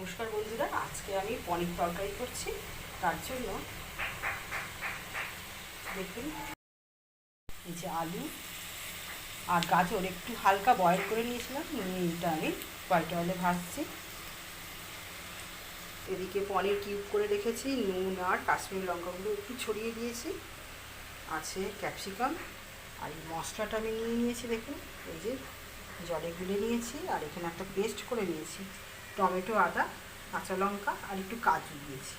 নমস্কার বন্ধুরা, আজকে আমি পনির তরকারি করছি। তার জন্য দেখুন, এই যে আলু আর গাজর একটু হালকা বয়েল করে নিয়েছিলাম, এটা আমি হোয়াইট অয়েলে ভাজছি। এদিকে পনির কিউব করে রেখেছি, নুন আর কাশ্মীরি লঙ্কাগুলো একটু ছড়িয়ে দিয়েছি, আছে ক্যাপসিকাম। আর এই মশলাটা আমি নিয়ে নিয়েছি, দেখুন এই যে জলে গুলে নিয়েছি। আর এখানে একটা পেস্ট করে নিয়েছি, টমেটো, আদা, কাঁচা লঙ্কা আর একটু কাজু দিয়েছি।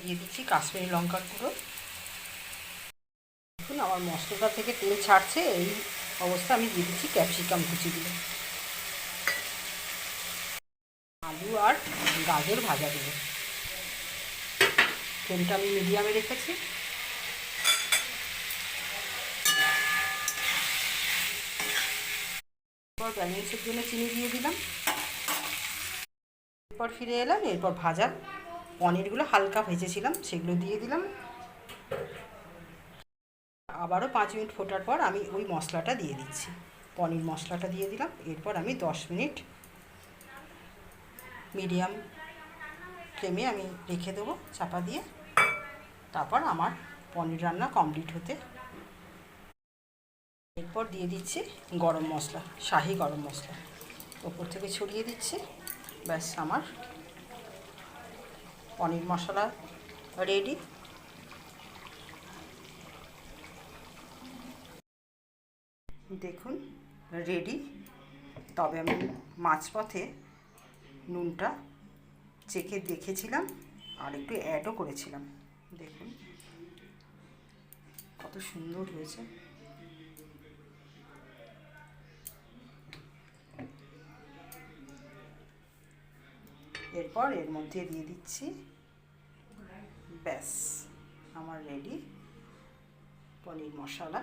দিয়ে দিচ্ছি কাশ্মীরি লঙ্কার গুঁড়ো। দেখুন আমার মশলাটা থেকে তেল ছাড়ছে, এই অবস্থা আমি দিয়ে দিচ্ছি ক্যাপসিকাম কুচিগুলো। আলু আর গাজর ভাজা দেবো। ফ্লেমটা আমি মিডিয়ামে রেখেছি। এরপর ব্যালেন্সের জন্য চিনি দিয়ে দিলাম। এরপর ফিরে এলাম, এরপর ভাজা পনিরগুলো হালকা ভেজেছিলাম সেগুলো দিয়ে দিলাম। আবারও 5 মিনিট ফোটার পর আমি ওই মশলাটা দিয়ে দিচ্ছি, পনির মশলাটা দিয়ে দিলাম। এরপর আমি 10 মিনিট মিডিয়াম ফ্লেমে আমি রেখে দেবো চাপা দিয়ে। তারপর আমার পনির রান্না কমপ্লিট হতে। এরপর দিয়ে দিচ্ছি গরম মশলা, শাহি গরম মশলা ওপর থেকে ছড়িয়ে দিচ্ছি। ব্যাস আমার পনির মশলা রেডি। দেখুন রেডি। তবে আমি মাঝপথে নুনটা চেখে দেখেছিলাম আর একটু অ্যাডও করেছিলাম। দেখুন কত সুন্দর হয়েছে। এরপর এর মধ্যে দিয়ে দিচ্ছি, ব্যাস আমার রেডি পনির মশলা।